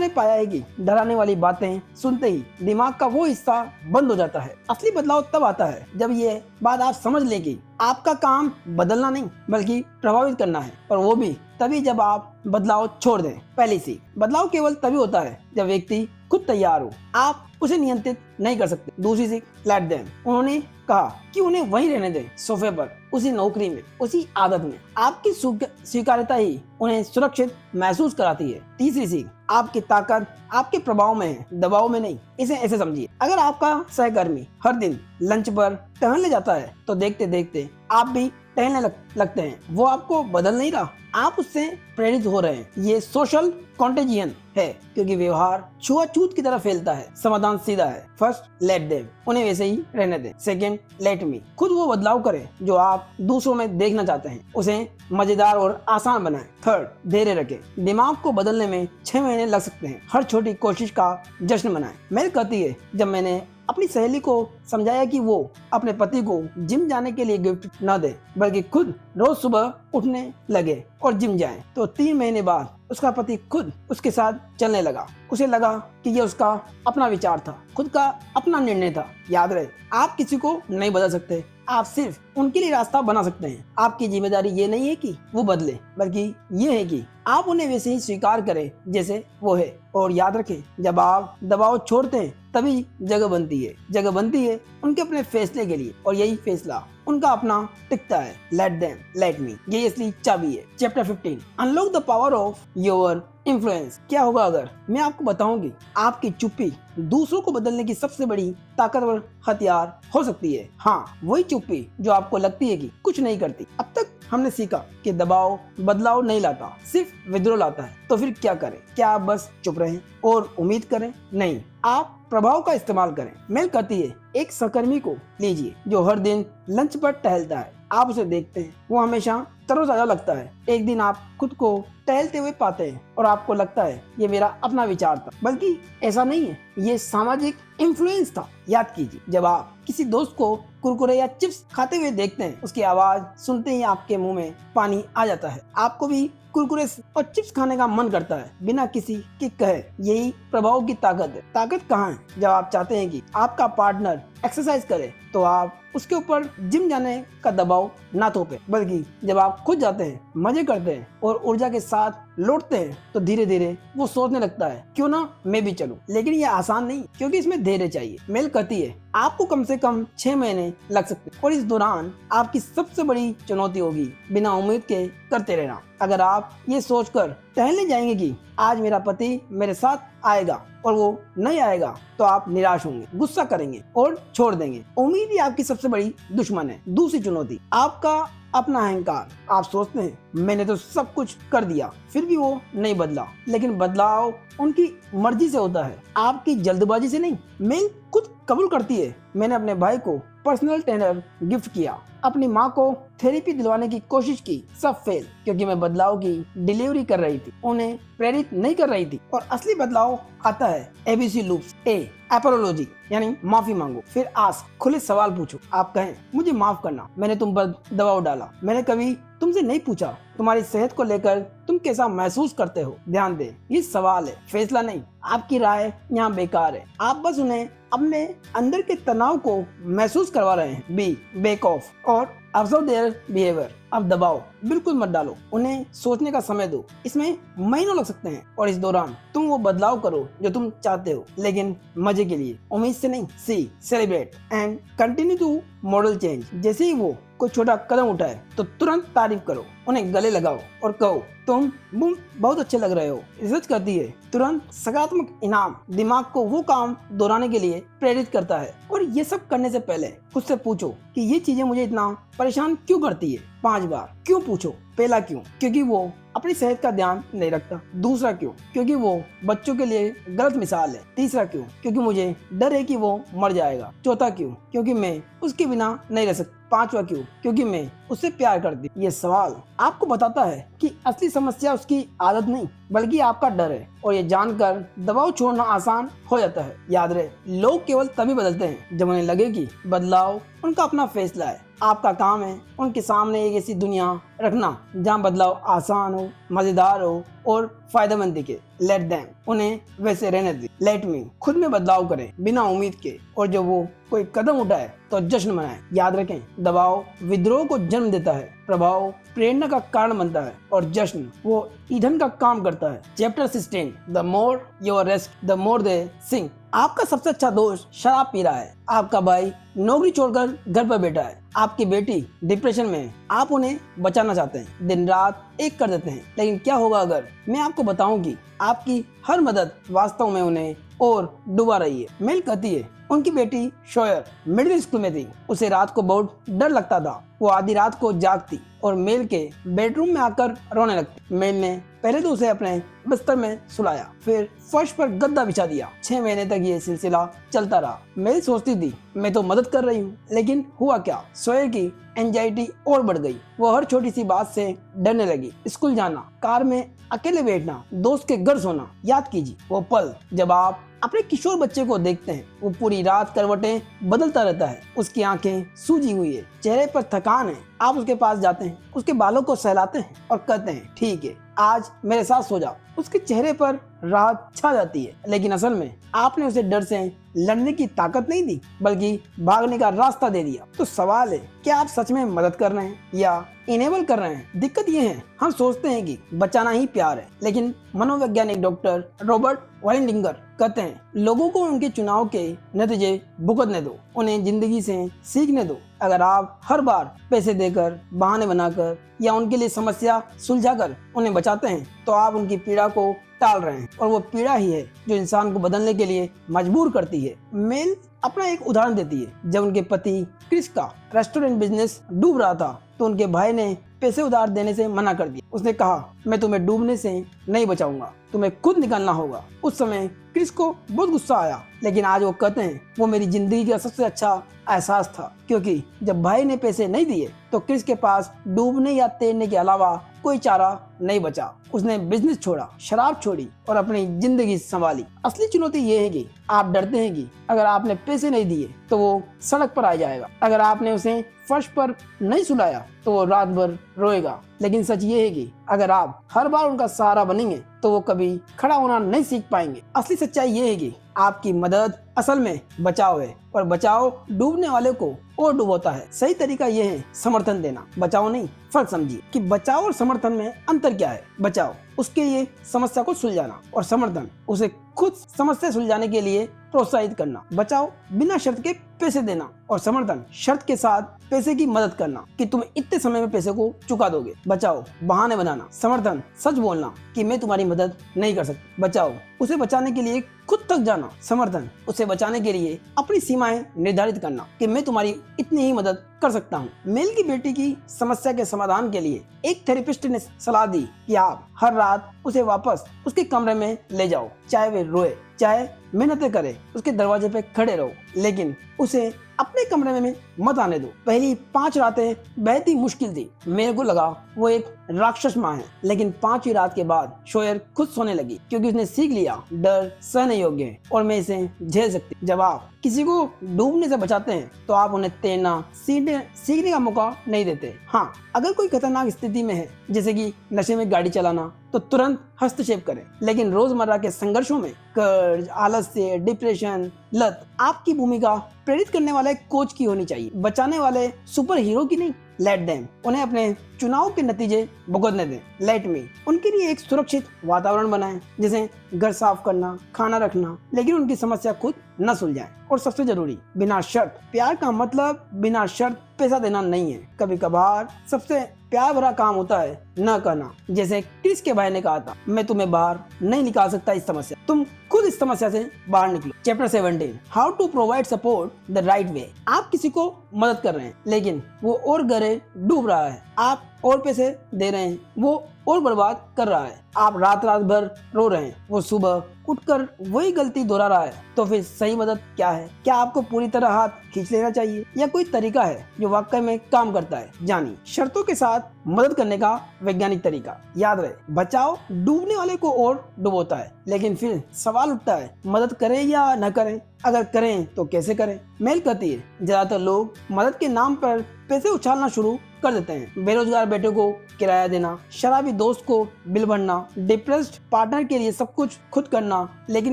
ने पाया है कि डराने वाली बातें सुनते ही दिमाग का वो हिस्सा बंद हो जाता है। असली बदलाव तब आता है जब ये बात आप समझ लें कि आपका काम बदलना नहीं बल्कि प्रभावित करना है, और वो भी तभी जब आप बदलाव छोड़ दें। पहली सीख, बदलाव केवल तभी होता है जब व्यक्ति खुद तैयार हो, आप उसे नियंत्रित नहीं कर सकते। दूसरी सीख, लेट देम। उन्होंने कहा कि उन्हें वहीं रहने दें, सोफे पर, उसी नौकरी में, उसी आदत में। आपकी स्वीकार्यता ही उन्हें सुरक्षित महसूस कराती है। तीसरी सीख, आपकी ताकत आपके प्रभाव में है, दबाव में नहीं। इसे ऐसे समझिए, अगर आपका सहकर्मी हर दिन लंच पर टहलने जाता है तो देखते देखते आप भी टहलने लगते हैं। वो आपको बदल नहीं रहा, आप उससे प्रेरित हो रहे हैं। ये सोशल कॉन्टेजियन है, क्योंकि व्यवहार छुआछूत की तरह फैलता है। समाधान सीधा है। फर्स्ट, लेट देम, उन्हें वैसे ही रहने दें। सेकंड, लेट मी, खुद वो बदलाव करें जो आप दूसरों में देखना चाहते हैं, उसे मजेदार और आसान बनाएं। थर्ड, धैर्य रखें, दिमाग को बदलने में 6 महीने लग सकते हैं। हर छोटी कोशिश का जश्न मनाएं। मेल कहती है, जब मैंने अपनी सहेली को समझाया कि वो अपने पति को जिम जाने के लिए गिफ्ट न दे, बल्कि खुद रोज सुबह उठने लगे और जिम जाए, तो 3 महीने बाद उसका पति खुद उसके साथ चलने लगा। उसे लगा कि ये उसका अपना विचार था, खुद का अपना निर्णय था। याद रहे, आप किसी को नहीं बदल सकते, आप सिर्फ उनके लिए रास्ता बना सकते हैं। आपकी जिम्मेदारी ये नहीं है कि वो बदले, बल्कि ये है कि आप उन्हें वैसे ही स्वीकार करें जैसे वो है। और याद रखें, जब आप दबाव छोड़ते हैं तभी जगह बनती है। जगह बनती है उनके अपने फैसले के लिए, और यही फैसला उनका अपना टिकता है। लेट देम, लेट मी, ये असली चाबी है। Chapter 15, unlock the power of your influence. क्या होगा अगर मैं आपको बताऊंगी आपकी चुप्पी दूसरों को बदलने की सबसे बड़ी ताकतवर हथियार हो सकती है। हाँ, वही चुप्पी जो आपको लगती है कि कुछ नहीं करती। अब तक हमने सीखा कि दबाव बदलाव नहीं लाता, सिर्फ विद्रोह लाता है। तो फिर क्या करें? क्या आप बस चुप रहें और उम्मीद करें? नहीं, आप प्रभाव का इस्तेमाल करें। मेल कहती है, एक सहकर्मी को लीजिए जो हर दिन लंच पर टहलता है। आप उसे देखते हैं, वो हमेशा तरोताजा लगता है। एक दिन आप खुद को टहलते हुए पाते हैं और आपको लगता है ये मेरा अपना विचार था, बल्कि ऐसा नहीं है, ये सामाजिक इन्फ्लुएंस था। याद कीजिए, जब आप किसी दोस्त को कुरकुरे या चिप्स खाते हुए देखते हैं, उसकी आवाज सुनते ही आपके मुंह में पानी आ जाता है। आपको भी कुरकुरे और चिप्स खाने का मन करता है बिना किसी के कहे। यही प्रभाव की ताकत है। ताकत कहाँ है? जब आप चाहते हैं कि आपका पार्टनर एक्सरसाइज करे तो आप उसके ऊपर जिम जाने का दबाव ना थोपे, बल्कि जब आप खुद जाते हैं, मजे करते हैं और ऊर्जा के साथ लौटते हैं, तो धीरे धीरे वो सोचने लगता है, क्यों ना मैं भी चलूं। लेकिन ये आसान नहीं, क्योंकि इसमें धैर्य चाहिए। मेल कहती है, आपको कम से कम 6 महीने लग सकते हैं, और इस दौरान आपकी सबसे बड़ी चुनौती होगी बिना उम्मीद के करते रहना। अगर आप ये सोचकर टहलने जाएंगे कि आज मेरा पति मेरे साथ आएगा और वो नहीं आएगा, तो आप निराश होंगे, गुस्सा करेंगे और छोड़ देंगे। उम्मीद ही आपकी सबसे बड़ी दुश्मन है। दूसरी चुनौती, आपका अपना अहंकार। आप सोचते हैं मैंने तो सब कुछ कर दिया, फिर भी वो नहीं बदला। लेकिन बदलाव उनकी मर्जी से होता है, आपकी जल्दबाजी से नहीं। मेल खुद कबूल करती है, मैंने अपने भाई को पर्सनल ट्रेनर गिफ्ट किया, अपनी माँ को थेरेपी दिलवाने की कोशिश की, सब फेल, क्योंकि मैं बदलाव की डिलीवरी कर रही थी, उन्हें प्रेरित नहीं कर रही थी। और असली बदलाव आता है एबीसी लूप्स। ए, एपोलॉजी यानी माफी मांगो। फिर आस्क, खुले सवाल पूछो। आप कहें, मुझे माफ करना, मैंने तुम पर दबाव डाला। मैंने कभी तुमसे नहीं पूछा तुम्हारी सेहत को लेकर तुम कैसा महसूस करते हो। ध्यान दें, ये सवाल है, फैसला नहीं। आपकी राय यहाँ बेकार है, आप बस उन्हें अपने अंदर के तनाव को महसूस करवा रहे हैं। बी, बैक ऑफ और ऑब्जर्व देयर बिहेवियर। अब दबाव बिल्कुल मत डालो, उन्हें सोचने का समय दो। इसमें महीनों लग सकते हैं, और इस दौरान तुम वो बदलाव करो जो तुम चाहते हो, लेकिन मजे के लिए, उम्मीद से नहीं। See, celebrate and continue to model change. जैसे ही वो कोई छोटा कदम उठाए तो तुरंत तारीफ करो, उन्हें गले लगाओ और कहो, तुम बहुत अच्छे लग रहे हो। रिसर्च करती है, तुरंत सकारात्मक इनाम दिमाग को वो काम दोहराने के लिए प्रेरित करता है। और ये सब करने से पहले खुद से पूछो कि ये चीजें मुझे इतना परेशान क्यों करती है। 5 बार क्यों पूछो। पहला, क्यों? क्योंकि वो अपनी सेहत का ध्यान नहीं रखता। दूसरा, क्यों? क्योंकि वो बच्चों के लिए गलत मिसाल है। तीसरा, क्यों? क्योंकि मुझे डर है कि वो मर जाएगा। चौथा, क्यों? क्योंकि मैं उसके बिना नहीं रह सकता। 5वां, क्यों? क्योंकि मैं उससे प्यार करती। ये सवाल आपको बताता है कि असली समस्या उसकी आदत नहीं, बल्कि आपका डर है। और ये जानकर दबाव छोड़ना आसान हो जाता है। याद रहे, लोग केवल तभी बदलते हैं जब उन्हें लगे कि बदलाव उनका अपना फैसला है। आपका काम है उनके सामने एक ऐसी दुनिया रखना जहाँ बदलाव आसान हो, मजेदार हो और फायदेमंद दिखे। लेट देम, उन्हें वैसे रहने दे। लेट मी, खुद में बदलाव करें बिना उम्मीद के, और जब वो कोई कदम उठाए तो जश्न मनाएं। याद रखें, दबाव विद्रोह को जन्म देता है, प्रभाव प्रेरणा का कारण बनता है, और जश्न वो ईंधन का काम करता है। Chapter 16, the more your rest the more they sing. आपका सबसे अच्छा दोस्त शराब पी रहा है, आपका भाई नौकरी छोड़कर घर पर बैठा है, आपकी बेटी डिप्रेशन में है, आप उन्हें बचाना चाहते हैं, दिन रात एक कर देते हैं, लेकिन क्या होगा अगर मैं आपको बताऊं कि आपकी हर मदद वास्तव में उन्हें और डुबा रही है। मेल कहती है, उनकी बेटी शोयर मिडिल स्कूल में थी, उसे रात को बहुत डर लगता था, वो आधी रात को जागती और मेल के बेडरूम में आकर रोने लगती। मेल ने पहले तो उसे अपने बिस्तर में सुलाया, फिर फर्श पर गद्दा बिछा दिया। 6 महीने तक ये सिलसिला चलता रहा। मेल सोचती थी मैं तो मदद कर रही हूँ, लेकिन हुआ क्या, शोयर की एंजाइटी और बढ़ गई। वो हर छोटी सी बात से डरने लगी। स्कूल जाना, कार में अकेले बैठना, दोस्त के घर सोना। याद कीजिए वो पल जब आप अपने किशोर बच्चे को देखते हैं, वो पूरी रात करवटें बदलता रहता है, उसकी आंखें सूजी हुई है, चेहरे पर थकान है। आप उसके पास जाते हैं, उसके बालों को सहलाते हैं और कहते हैं ठीक है आज मेरे साथ सो जाओ। उसके चेहरे पर राहत छा जाती है, लेकिन असल में आपने उसे डर से लड़ने की ताकत नहीं दी, बल्कि भागने का रास्ता दे दिया। तो सवाल है, क्या आप सच में मदद कर रहे हैं या इनेबल कर रहे हैं? दिक्कत ये है, हम सोचते हैं कि बचाना ही प्यार है, लेकिन मनोवैज्ञानिक डॉक्टर रॉबर्ट वाइंडिंगर कहते हैं लोगों को उनके चुनाव के नतीजे भुगतने दो, उन्हें जिंदगी से सीखने दो। अगर आप हर बार पैसे देकर, बहाने बनाकर या उनके लिए समस्या सुलझाकर उन्हें बचाते हैं, तो आप उनकी पीड़ा को टाल रहे हैं, और वो पीड़ा ही है जो इंसान को बदलने के लिए मजबूर करती है। मेल अपना एक उदाहरण देती है। जब उनके पति क्रिस का रेस्टोरेंट बिजनेस डूब रहा था, तो उनके भाई ने पैसे उधार देने से मना कर दिया। उसने कहा मैं तुम्हें डूबने से नहीं बचाऊंगा, तुम्हें खुद निकलना होगा। उस समय क्रिस को बहुत गुस्सा आया, लेकिन आज वो कहते हैं वो मेरी जिंदगी का सबसे अच्छा एहसास था, क्योंकि जब भाई ने पैसे नहीं दिए तो क्रिस के पास डूबने या तैरने के अलावा कोई चारा नहीं बचा। उसने बिजनेस छोड़ा, शराब छोड़ी और अपनी जिंदगी संभाली। असली चुनौती ये है कि आप डरते हैं कि अगर आपने पैसे नहीं दिए तो वो सड़क पर आ जाएगा, अगर आपने उसे फर्श पर नहीं सुलाया तो वो रात भर रोएगा। लेकिन सच ये है कि अगर आप हर बार उनका सहारा बनेंगे तो वो कभी खड़ा होना नहीं सीख पाएंगे। असली सच्चाई ये है कि आपकी मदद असल में बचाव है, और बचाव डूबने वाले को और डुबोता है। सही तरीका ये है समर्थन देना, बचाव नहीं। फर्क समझिए कि बचाव और समर्थन में अंतर क्या है। बचाव उसके लिए समस्या को सुलझाना, और समर्थन उसे खुद समस्या सुलझाने के लिए प्रोत्साहित करना। बचाव बिना शर्त के पैसे देना, और समर्थन शर्त के साथ पैसे की मदद करना कि तुम इतने समय में पैसे को चुका दोगे। बचाओ बहाने बनाना, समर्थन सच बोलना कि मैं तुम्हारी मदद नहीं कर सकती। बचाओ उसे बचाने के लिए खुद तक जाना, समर्थन उसे बचाने के लिए अपनी सीमाएं निर्धारित करना कि मैं तुम्हारी इतनी ही मदद कर सकता हूँ। मेल की बेटी की समस्या के समाधान के लिए एक थेरेपिस्ट ने सलाह दी कि आप हर रात उसे वापस उसके कमरे में ले जाओ, चाहे वे रोए, चाहे मेहनतें करे, उसके दरवाजे पे खड़े रहो, लेकिन उसे अपने कमरे में मत आने दो। पहली 5 रातें बेहद ही मुश्किल थी। मेरे को लगा वो एक राक्षस माँ है, लेकिन 5वीं रात के बाद शोयर खुद सोने लगी, क्योंकि उसने सीख लिया डर सहने योग्य है और मैं इसे झेल सकती। जब आप किसी को डूबने से बचाते हैं तो आप उन्हें तैरना सीखने का मौका नहीं देते। हाँ, अगर कोई खतरनाक स्थिति में है, जैसे कि नशे में गाड़ी चलाना, तो तुरंत हस्तक्षेप करें, लेकिन रोजमर्रा के संघर्षों में कर्ज, आलस्य, डिप्रेशन, लत, आपकी भूमिका प्रेरित करने वाले कोच की होनी चाहिए, बचाने वाले सुपर हीरो की नहीं। लेट देम, उन्हें अपने चुनाव के नतीजे भुगतने दें। लेट मी, उनके लिए एक सुरक्षित वातावरण बनाएं, जैसे घर साफ करना, खाना रखना, लेकिन उनकी समस्या खुद न सुलझाएं। और सबसे जरूरी, बिना शर्त। प्यार का मतलब बिना शर्त पैसा देना नहीं है। कभी कभार सबसे प्यार भरा काम होता है न कहना, जैसे क्रिस के भाई ने कहा था मैं तुम्हें बाहर नहीं निकाल सकता इस समस्या, तुम खुद इस समस्या से बाहर निकलो। Chapter 17, how to provide support the right way. आप किसी को मदद कर रहे हैं, लेकिन वो और गहरे डूब रहा है। आप और पैसे दे रहे हैं, वो और बर्बाद कर रहा है। आप रात भर रो रहे हैं, वो सुबह उठकर वही गलती दोहरा रहा है। तो फिर सही मदद क्या है? क्या आपको पूरी तरह हाथ खींच लेना चाहिए, या कोई तरीका है जो वाकई में काम करता है? जानिए शर्तों के साथ मदद करने का वैज्ञानिक तरीका। याद रहे, बचाव डूबने वाले को और डुबोता है, लेकिन फिर सवाल उठता है मदद करें या न करें। अगर करें तो कैसे करें? मेल कहती है ज्यादातर लोग मदद के नाम पर पैसे उछालना शुरू कर देते हैं। बेरोजगार बेटे को किराया देना, शराबी दोस्त को बिल भरना, डिप्रेस्ड पार्टनर के लिए सब कुछ खुद करना, लेकिन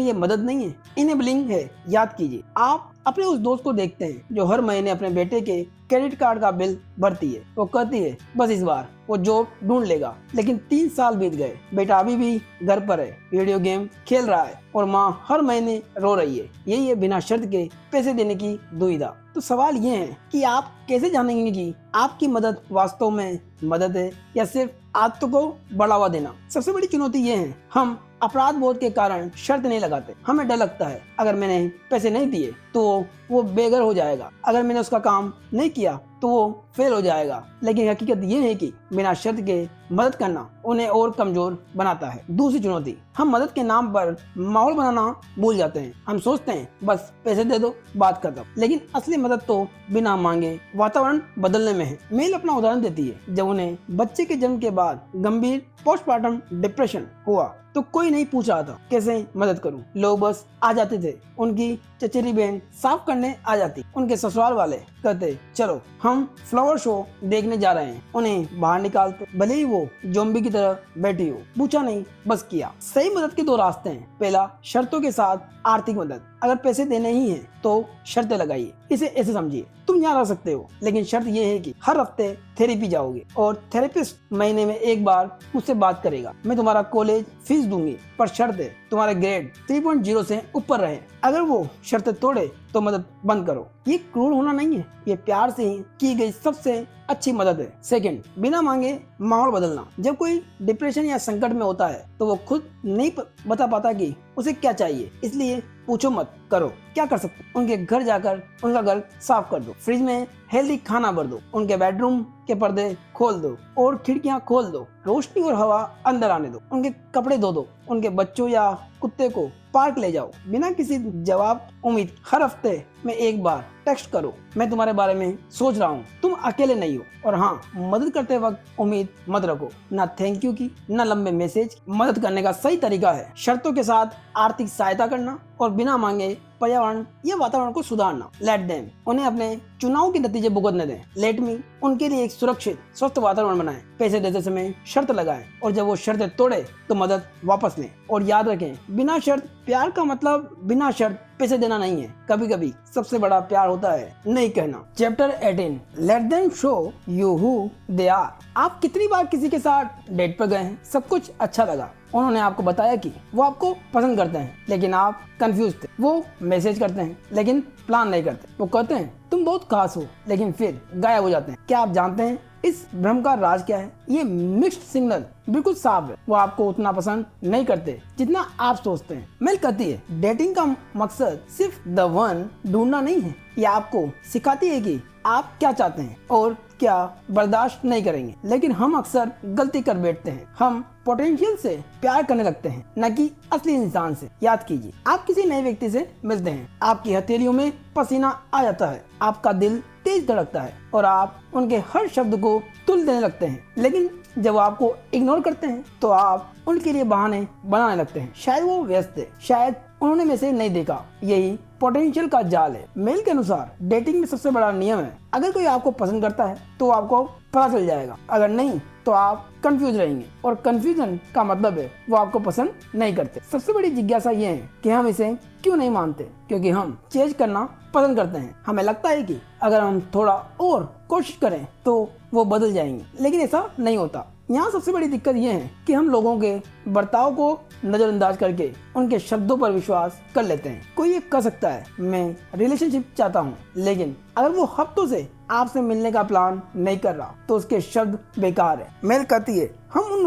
ये मदद नहीं है, इनेबलिंग है। याद कीजिए, आप अपने उस दोस्त को देखते हैं जो हर महीने अपने बेटे के क्रेडिट कार्ड का बिल भरती है। वो कहती है बस इस बार वो जॉब ढूंढ लेगा, लेकिन 3 साल बीत गए, बेटा अभी भी घर पर है, वीडियो गेम खेल रहा है और माँ हर महीने रो रही है। यही है बिना शर्त के पैसे देने की दुविधा। तो सवाल ये है कि आप कैसे जानेंगे कि आपकी मदद वास्तव में मदद है या सिर्फ आदतों को बढ़ावा देना। सबसे बड़ी चुनौती ये है, हम अपराध बोध के कारण शर्त नहीं लगाते। हमें डर लगता है अगर मैंने पैसे नहीं दिए तो वो बेघर हो जाएगा, अगर मैंने उसका काम नहीं किया तो वो फेल हो जाएगा। लेकिन हकीकत ये है कि बिना शर्त के मदद करना उन्हें और कमजोर बनाता है। दूसरी चुनौती, हम मदद के नाम पर माहौल बनाना भूल जाते हैं। हम सोचते हैं बस पैसे दे दो, बात कर दो, लेकिन असली मदद तो बिना मांगे वातावरण बदलने में है। मेल अपना उदाहरण देती है, जब उन्हें बच्चे के जन्म के बाद गंभीर पोस्टमार्टम डिप्रेशन हुआ तो कोई नहीं पूछ रहा था कैसे मदद करूं। लोग बस आ जाते थे, उनकी चचेरी बहन साफ करने आ जाती, उनके ससुराल वाले कहते चलो हम फ्लावर शो देखने जा रहे हैं, उन्हें बाहर निकालते, भले ही वो जोम्बी की तरह बैठी हो। पूछा नहीं, बस किया। सही मदद के 2 रास्ते हैं। पहला, शर्तों के साथ आर्थिक मदद। अगर पैसे देने ही हैं तो शर्तें लगाइए। इसे ऐसे समझिए, तुम यहाँ रह सकते हो, लेकिन शर्त ये है कि हर हफ्ते थेरेपी जाओगे और थेरेपिस्ट महीने में 1 बार मुझसे बात करेगा। मैं तुम्हारा कॉलेज फीस दूंगी, पर शर्त है तुम्हारे ग्रेड 3.0 से ऊपर रहे। अगर वो शर्तें तोड़े तो मदद बंद करो। ये क्रूर होना नहीं है, ये प्यार से ही की गई सबसे अच्छी मदद है। सेकंड, बिना मांगे माहौल बदलना। जब कोई डिप्रेशन या संकट में होता है तो वो खुद नहीं बता पाता कि उसे क्या चाहिए, इसलिए पूछो मत, करो। क्या कर सकते, उनके घर जाकर उनका घर साफ कर दो, फ्रिज में हेल्दी खाना भर दो, उनके बेडरूम के पर्दे खोल दो और खिड़कियां खोल दो, रोशनी और हवा अंदर आने दो, उनके कपड़े धो दो, उनके बच्चों या कुत्ते को पार्क ले जाओ। बिना किसी जवाब उम्मीद हर हफ्ते में 1 बार टेक्स्ट करो, मैं तुम्हारे बारे में सोच रहा हूँ, तुम अकेले नहीं हो। और हाँ, मदद करते वक्त उम्मीद मत रखो, ना थैंक यू की, ना लंबे मैसेज। मदद करने का सही तरीका है शर्तों के साथ आर्थिक सहायता करना और बिना मांगे पर्यावरण या वातावरण को सुधारना। लेट देम, उन्हें अपने चुनाव के नतीजे भुगतने दें। लेट मी, उनके लिए एक सुरक्षित स्वस्थ वातावरण बनाएं। पैसे देते समय शर्त लगाएं और जब वो शर्तें तोड़े तो मदद वापस लें। और याद रखें, बिना शर्त प्यार का मतलब बिना शर्त पैसे देना नहीं है। कभी कभी सबसे बड़ा प्यार होता है नहीं कहना। Chapter 18, let them show you who they are. आप कितनी बार किसी के साथ डेट पर गए हैं, सब कुछ अच्छा लगा, उन्होंने आपको बताया कि वो आपको पसंद करते हैं, लेकिन आप कंफ्यूज थे। वो मैसेज करते हैं लेकिन प्लान नहीं करते। वो कहते हैं तुम बहुत खास हो, लेकिन फिर गायब हो जाते हैं। क्या आप जानते हैं इस भ्रम का राज क्या है? ये मिक्स्ड सिग्नल बिल्कुल साफ है। वो आपको उतना पसंद नहीं करते जितना आप सोचते हैं। मेल कहती है डेटिंग का मकसद सिर्फ द वन ढूंढना नहीं है, ये आपको सिखाती है कि आप क्या चाहते हैं और क्या बर्दाश्त नहीं करेंगे। लेकिन हम अक्सर गलती कर बैठते हैं, हम पोटेंशियल से प्यार करने लगते हैं, न कि असली इंसान से। याद कीजिए, आप किसी नए व्यक्ति से मिलते हैं, आपकी हथेलियों में पसीना आ जाता है, आपका दिल तेज धड़कता है और आप उनके हर शब्द को तुल देने लगते हैं। लेकिन जब आपको इग्नोर करते हैं तो आप उनके लिए बहाने बनाने लगते हैं। शायद वो व्यस्त है, शायद उन्होंने मैसेज नहीं देखा। यही पोटेंशियल का जाल है। मेल के अनुसार डेटिंग में सबसे बड़ा नियम है, अगर कोई आपको पसंद करता है तो आपको पता चल जाएगा, अगर नहीं तो आप कंफ्यूज रहेंगे। और कंफ्यूजन का मतलब है वो आपको पसंद नहीं करते। सबसे बड़ी जिज्ञासा ये है कि हम इसे क्यों नहीं मानते, क्योंकि हम चेंज करना पसंद करते हैं। हमें लगता है कि अगर हम थोड़ा और कोशिश करें तो वो बदल जाएंगे, लेकिन ऐसा नहीं होता। यहाँ सबसे बड़ी दिक्कत ये है कि हम लोगों के बर्ताव को नजरअंदाज करके उनके शब्दों पर विश्वास कर लेते हैं। कोई ये कह सकता है मैं रिलेशनशिप चाहता हूँ, लेकिन अगर वो हफ्तों से आपसे मिलने का प्लान नहीं कर रहा तो उसके शब्द बेकार है। मेल कहती है हम उन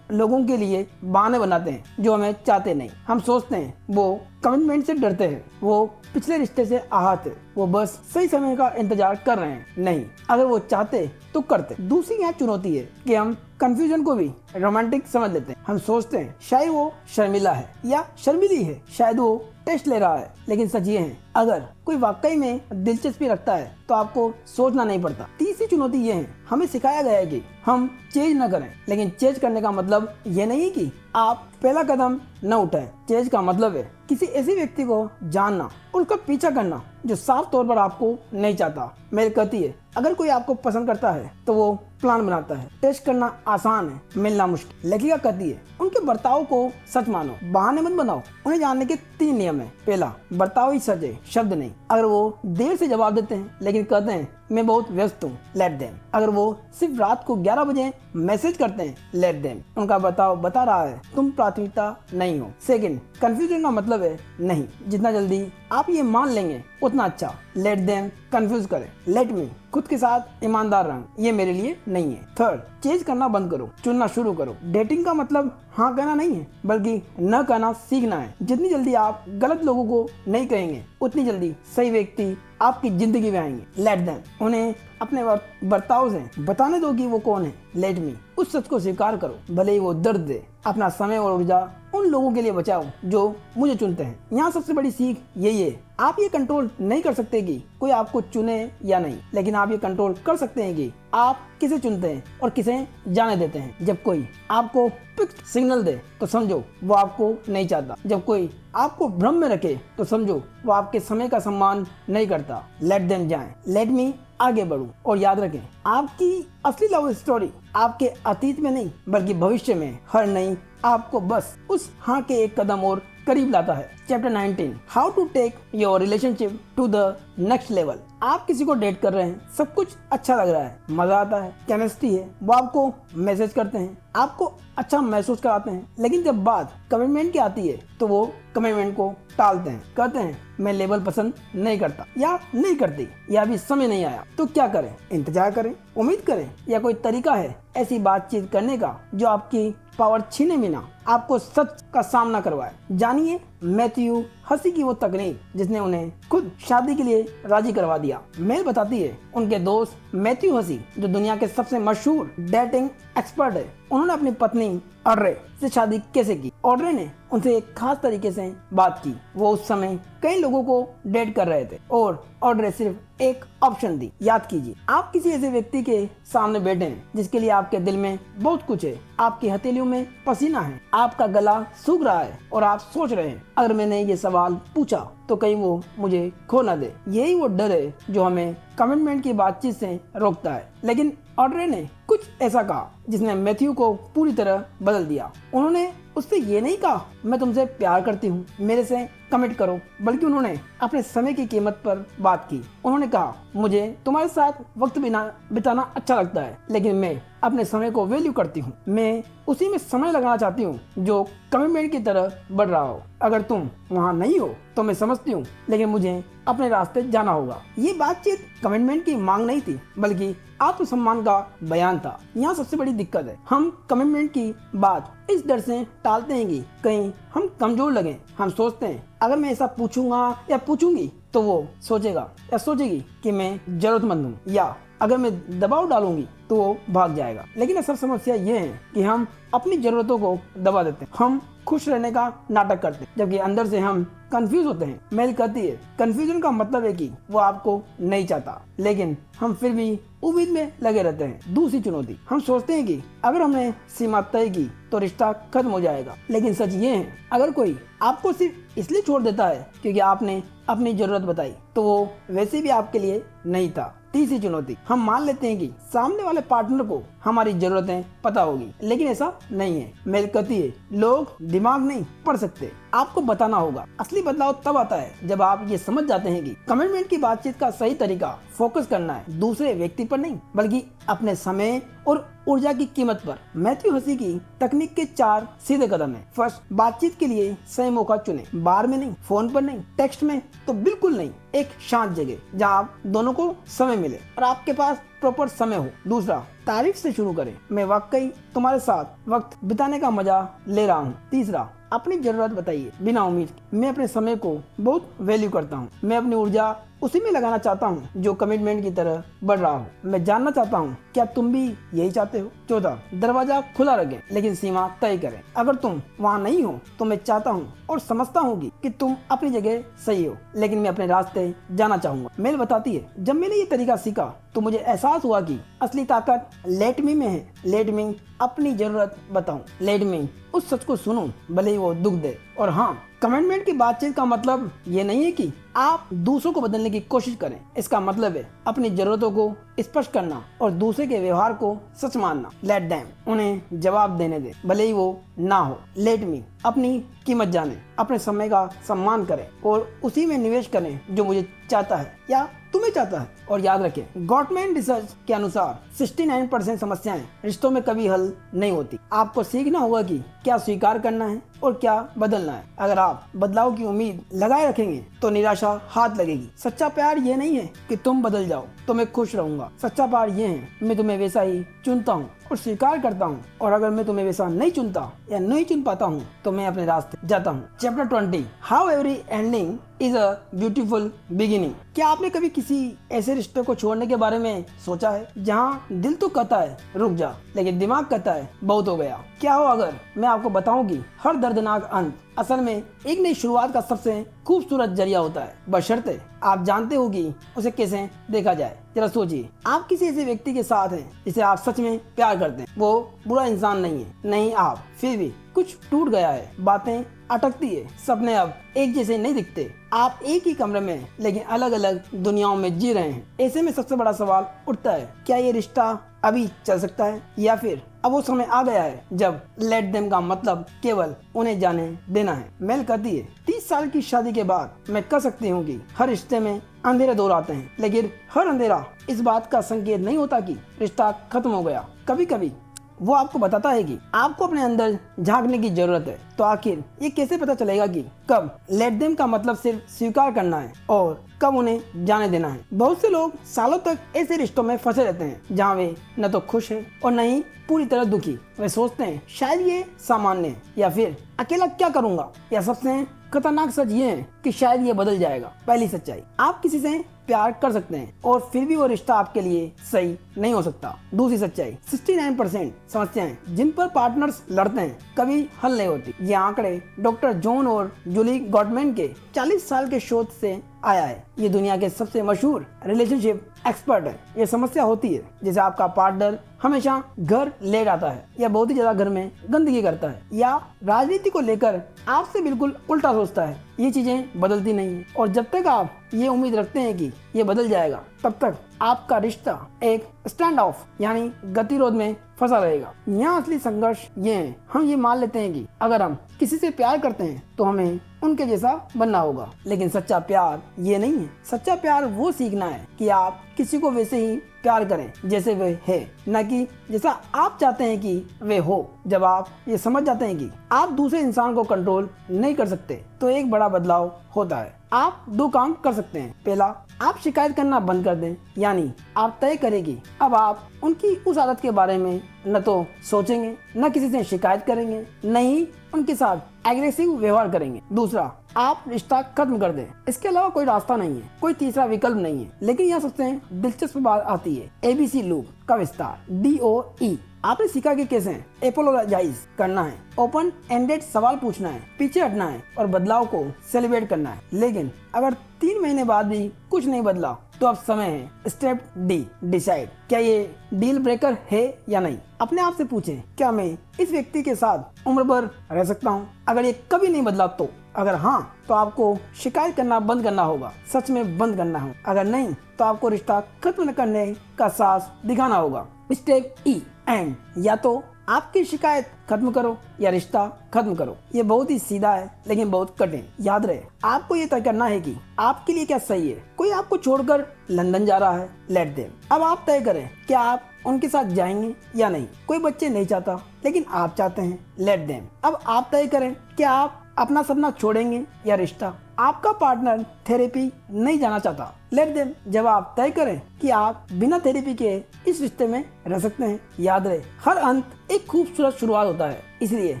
लोगों के लिए बहाने बनाते हैं जो हमें चाहते नहीं। हम सोचते हैं वो कमिटमेंट से डरते हैं, वो पिछले रिश्ते से आहत है, वो बस सही समय का इंतजार कर रहे हैं। नहीं, अगर वो चाहते तो करते। दूसरी यहाँ चुनौती है कि हम कंफ्यूजन को भी रोमांटिक समझ लेते हैं। हम सोचते हैं शायद वो शर्मिला है या शर्मिली है, शायद वो टेस्ट ले रहा है। लेकिन सच ये है, अगर कोई वाकई में दिलचस्पी रखता है तो आपको सोचना नहीं पड़ता। तीसरी चुनौती ये है, हमें सिखाया गया है कि हम चेंज न करें, लेकिन चेंज करने का मतलब ये नहीं कि आप पहला कदम न उठाएं। चेंज का मतलब है किसी ऐसे व्यक्ति को जानना, उनका पीछा करना जो साफ तौर पर आपको नहीं चाहता। मेल कहती है अगर कोई आपको पसंद करता है तो वो प्लान बनाता है। टेस्ट करना आसान है, मिलना मुश्किल। लेखिका कहती है उनके बर्ताव को सच मानो, बहाने मत बनाओ। उन्हें जानने के 3 नियम है। पहला, बर्ताव ही सच है, शब्द नहीं। अगर वो देर से जवाब देते हैं लेकिन कहते हैं मैं बहुत व्यस्त हूँ, लेट देम। अगर वो सिर्फ रात को 11 बजे मैसेज करते हैं, लेट देम। उनका बर्ताव बता रहा है तुम प्राथमिकता नहीं हो। सेकंड, कंफ्यूजन का मतलब है नहीं। जितना जल्दी आप ये मान लेंगे उतना अच्छा। लेट देम कंफ्यूज करें, लेट मी खुद के साथ ईमानदार रहूं, ये मेरे लिए नहीं है। थर्ड, चेंज करना बंद करो, चुनना शुरू करो। डेटिंग का मतलब हाँ कहना नहीं है, बल्कि न कहना सीखना है। जितनी जल्दी आप गलत लोगों को नहीं कहेंगे उतनी जल्दी सही व्यक्ति आपकी जिंदगी में आएंगे। लेट देम, उन्हें अपने बर्ताव से बताने दो कि वो कौन है। लेट मी, उस सच को स्वीकार करो भले ही वो दर्द दे। अपना समय और ऊर्जा उन लोगों के लिए बचाओ जो मुझे चुनते हैं। यहाँ सबसे बड़ी सीख यही है, आप ये कंट्रोल नहीं कर सकते कि कोई आपको चुने या नहीं, लेकिन आप ये कंट्रोल कर सकते हैं कि आप किसे चुनते हैं और किसे जाने देते हैं। जब कोई आपको फिक्स्ड सिग्नल दे तो समझो वो आपको नहीं चाहता। जब कोई आपको भ्रम में रखे तो समझो वो आपके समय का सम्मान नहीं करता। लेट देम जाएं, लेट मी आगे बढ़ूं। और याद रखें, आपकी असली लव स्टोरी आपके अतीत में नहीं बल्कि भविष्य में हर नई आपको बस उस हाँ के एक कदम और करीब लाता है। Chapter 19, how to take your relationship to the next level. आप किसी को डेट कर रहे हैं, सब कुछ अच्छा लग रहा है, मजा आता है, केमिस्ट्री है, वो आपको मैसेज करते हैं, आपको अच्छा महसूस कराते हैं, लेकिन जब बात कमिटमेंट की आती है तो वो कमिटमेंट को टालते हैं। कहते हैं मैं लेबल पसंद नहीं करता या नहीं करती या अभी समय नहीं आया। तो क्या करें? इंतजार करें, उम्मीद करें, या कोई तरीका है ऐसी बातचीत करने का जो आपकी पावर छीने बिना आपको सच का सामना करवाए? जानिए मैथ्यू हसी की वो तकनीक जिसने उन्हें खुद शादी के लिए राजी करवा दिया। मेल बताती है उनके दोस्त मैथ्यू हसी, जो दुनिया के सबसे मशहूर डेटिंग एक्सपर्ट है, उन्होंने अपनी पत्नी ऑड्रे से शादी कैसे की। ऑड्रे ने उनसे एक खास तरीके से बात की। वो उस समय कई लोगों को डेट कर रहे थे और ऑड्रे सिर्फ एक ऑप्शन दी। याद कीजिए, आप किसी ऐसे व्यक्ति के सामने बैठे हैं जिसके लिए आपके दिल में बहुत कुछ है, आपकी हथेलियों में पसीना है, आपका गला सूख रहा है और आप सोच रहे हैं अगर मैंने ये सवाल पूछा तो कहीं वो मुझे खो ना दे। यही वो डर है जो हमें कमिटमेंट की बातचीत से रोकता है। लेकिन ऑड्रे ने कुछ ऐसा कहा जिसने मैथ्यू को पूरी तरह बदल दिया। उन्होंने उससे ये नहीं कहा मैं तुमसे प्यार करती हूँ, मेरे से कमिट करो, बल्कि उन्होंने अपने समय की कीमत पर बात की। उन्होंने कहा मुझे तुम्हारे साथ वक्त बिताना अच्छा लगता है, लेकिन मैं अपने समय को वैल्यू करती हूँ। मैं उसी में समय लगाना चाहती हूँ जो कमिटमेंट की तरह बढ़ रहा हो। अगर तुम वहाँ नहीं हो तो मैं समझती हूँ, लेकिन मुझे अपने रास्ते जाना होगा। ये बातचीत कमिटमेंट की मांग नहीं थी बल्कि आत्मसम्मान का बयान था। यहाँ सबसे बड़ी दिक्कत है, हम कमिटमेंट की बात इस डर से टालते हैं कि कहीं हम कमजोर लगें। हम सोचते हैं अगर मैं ऐसा पूछूंगा या पूछूंगी तो वो सोचेगा या सोचेगी कि मैं जरूरतमंद हूँ, या अगर मैं दबाव डालूंगी तो वो भाग जाएगा। लेकिन असल समस्या ये है कि हम अपनी जरूरतों को दबा देते हैं। हम खुश रहने का नाटक करते हैं जबकि अंदर से हम कंफ्यूज होते हैं। मेल कहती है कंफ्यूजन का मतलब है कि वो आपको नहीं चाहता, लेकिन हम फिर भी उम्मीद में लगे रहते हैं। दूसरी चुनौती, हम सोचते हैं कि अगर हमने सीमा तय की तो रिश्ता खत्म हो जाएगा, लेकिन सच ये है अगर कोई आपको सिर्फ इसलिए छोड़ देता है क्योंकि आपने अपनी जरूरत बताई तो वो वैसे भी आपके लिए नहीं था। तीसरी चुनौती, हम मान लेते हैं कि सामने वाले पार्टनर को हमारी जरूरतें पता होगी, लेकिन ऐसा नहीं है। मेल कहती है लोग दिमाग नहीं पढ़ सकते, आपको बताना होगा। असली बदलाव तब आता है जब आप ये समझ जाते हैं कि कमिटमेंट की बातचीत का सही तरीका फोकस करना है दूसरे व्यक्ति पर नहीं बल्कि अपने समय और ऊर्जा की कीमत पर। मैथ्यू हसी की तकनीक के 4 सीधे कदम है। फर्स्ट, बातचीत के लिए सही मौका चुने, बार में नहीं, फोन पर नहीं, टेक्स्ट में तो बिल्कुल नहीं, एक शांत जगह जहां आप दोनों को समय मिले और आपके पास प्रॉपर समय हो। दूसरा, तारीफ से शुरू करें, मैं वाकई तुम्हारे साथ वक्त बिताने का मजा ले रहा हूँ। तीसरा, अपनी जरूरत बताइए बिना उम्मीद के, मैं अपने समय को बहुत वैल्यू करता हूँ, मैं अपनी ऊर्जा उसी में लगाना चाहता हूँ जो कमिटमेंट की तरह बढ़ रहा हो। मैं जानना चाहता हूँ क्या तुम भी यही चाहते हो। चौथा, दरवाजा खुला रखें लेकिन सीमा तय करें। अगर तुम वहाँ नहीं हो तो मैं चाहता हूँ और समझता हूँ कि तुम अपनी जगह सही हो, लेकिन मैं अपने रास्ते जाना चाहूंगा। मेल बताती है जब मैंने ये तरीका सीखा तो मुझे एहसास हुआ कि असली ताकत लेट मी में है। लेट मी अपनी जरूरत बताऊं, लेट मी उस सच को सुनूं भले ही वो दुख दे, और हाँ कमिटमेंट की बातचीत का मतलब ये नहीं है कि आप दूसरों को बदलने की कोशिश करें। इसका मतलब है अपनी जरूरतों को स्पष्ट करना और दूसरे के व्यवहार को सच मानना। लेट देम, उन्हें जवाब देने दे भले ही वो ना हो। लेट मी, अपनी कीमत जाने, अपने समय का सम्मान करें और उसी में निवेश करें जो मुझे चाहता है या तुम्हें चाहता है। और याद रखें, गॉटमैन रिसर्च के अनुसार 69% समस्याएं रिश्तों में कभी हल नहीं होती। आपको सीखना होगा कि क्या स्वीकार करना है और क्या बदलना है। अगर आप बदलाव की उम्मीद लगाए रखेंगे तो निराशा हाथ लगेगी। सच्चा प्यार ये नहीं है कि तुम बदल जाओ तो मैं खुश रहूंगा। सच्चा प्यार ये है मैं तुम्हें वैसा ही चुनता हूँ और स्वीकार करता हूँ, और अगर मैं तुम्हें वैसा नहीं चुनता या नहीं चुन पाता हूँ तो मैं अपने रास्ते जाता हूँ। Chapter 20, how every ending is a beautiful beginning. क्या आपने कभी किसी ऐसे रिश्ते को छोड़ने के बारे में सोचा है जहाँ दिल तो कहता है रुक जा, लेकिन दिमाग कहता है बहुत हो गया? क्या हो अगर मैं आपको बताऊं कि हर दर्दनाक अंत असल में एक नई शुरुआत का सबसे खूबसूरत जरिया होता है, बशर्ते आप जानते हो कि उसे कैसे देखा जाए। जरा सोचिए, आप किसी ऐसे व्यक्ति के साथ हैं जिसे आप सच में प्यार करते हैं। वो बुरा इंसान नहीं है, नहीं आप, फिर भी कुछ टूट गया है, बातें अटकती है, सपने अब एक जैसे नहीं दिखते। आप एक ही कमरे में लेकिन अलग अलग दुनियाओं में जी रहे हैं। ऐसे में सबसे बड़ा सवाल उठता है, क्या ये रिश्ता अभी चल सकता है या फिर अब वो समय आ गया है जब लेट देम का मतलब केवल उन्हें जाने देना है। मेल कहती है, 30 साल की शादी के बाद मैं कह सकती हूँ कि हर रिश्ते में अंधेरे दौर आते हैं, लेकिन हर अंधेरा इस बात का संकेत नहीं होता कि रिश्ता खत्म हो गया। कभी कभी वो आपको बताता है कि आपको अपने अंदर झांकने की जरूरत है। तो आखिर ये कैसे पता चलेगा कि कब लेट देम का मतलब सिर्फ स्वीकार करना है और कब उन्हें जाने देना है? बहुत से लोग सालों तक ऐसे रिश्तों में फंसे रहते हैं जहाँ वे न तो खुश हैं और न ही पूरी तरह दुखी। वे सोचते हैं शायद ये सामान्य है या फिर अकेला क्या करूंगा, या सबसे खतरनाक सच ये है कि शायद ये बदल जाएगा। पहली सच्चाई, आप किसी से प्यार कर सकते हैं और फिर भी वो रिश्ता आपके लिए सही नहीं हो सकता। दूसरी सच्चाई, 69% समस्याएं जिन पर पार्टनर्स लड़ते हैं कभी हल नहीं होती। ये आंकड़े डॉक्टर जॉन और जूली गॉटमैन के 40 साल के शोध से आया है। ये दुनिया के सबसे मशहूर रिलेशनशिप एक्सपर्ट है। ये समस्या होती है जैसे आपका पार्टनर हमेशा घर लेट आता है, या बहुत ही ज्यादा घर में गंदगी करता है, या राजनीति को लेकर आपसे बिल्कुल उल्टा सोचता है। ये चीजें बदलती नहीं है, और जब तक आप ये उम्मीद रखते हैं कि ये बदल जाएगा तब तक आपका रिश्ता एक स्टैंड ऑफ यानी गतिरोध में फंसा रहेगा। यहाँ असली संघर्ष ये है, हम ये मान लेते हैं कि अगर हम किसी से प्यार करते हैं तो हमें उनके जैसा बनना होगा, लेकिन सच्चा प्यार ये नहीं है। सच्चा प्यार वो सीखना है कि आप किसी को वैसे ही प्यार करें जैसे वे है, न कि जैसा आप चाहते हैं कि वे हो। जब आप ये समझ जाते हैं कि आप दूसरे इंसान को कंट्रोल नहीं कर सकते तो एक बड़ा बदलाव होता है। आप 2 काम कर सकते हैं। पहला, आप शिकायत करना बंद कर दें, यानी आप तय करें कि अब आप उनकी उस आदत के बारे में न तो सोचेंगे, न किसी से शिकायत करेंगे, न ही उनके साथ एग्रेसिव व्यवहार करेंगे। दूसरा, आप रिश्ता खत्म कर दें। इसके अलावा कोई रास्ता नहीं है, कोई तीसरा विकल्प नहीं है। लेकिन यहाँ सबसे दिलचस्प बात आती है, ABC लूप का विस्तार, DOE। आपने सीखा कि कैसे एपोलोजाइज करना है, ओपन एंडेड सवाल पूछना है, पीछे हटना है और बदलाव को सेलिब्रेट करना है। लेकिन अगर 3 महीने बाद भी कुछ नहीं बदला तो अब समय है स्टेप D, डिसाइड। क्या ये डील ब्रेकर है या नहीं? अपने आप से पूछें, क्या मैं इस व्यक्ति के साथ उम्र भर रह सकता हूँ? अगर ये कभी नहीं बदला तो, अगर हाँ तो आपको शिकायत करना बंद करना होगा, सच में बंद करना हो। अगर नहीं तो आपको रिश्ता खत्म करने का साहस दिखाना होगा। Step E, and. या तो आपकी शिकायत खत्म करो या रिश्ता खत्म करो। ये बहुत ही सीधा है लेकिन बहुत कठिन। याद रहे, आपको ये तय करना है कि आपके लिए क्या सही है। कोई आपको छोड़कर लंदन जा रहा है, लेट देम। अब आप तय करें क्या आप उनके साथ जाएंगे या नहीं। कोई बच्चे नहीं चाहता लेकिन आप चाहते हैं, लेट देम। अब आप तय करें क्या आप अपना सपना छोड़ेंगे या रिश्ता। आपका पार्टनर थेरेपी नहीं जाना चाहता, लेट देम। जब आप तय करें कि आप बिना थेरेपी के इस रिश्ते में रह सकते हैं। याद रहे, हर अंत एक खूबसूरत शुरुआत होता है, इसलिए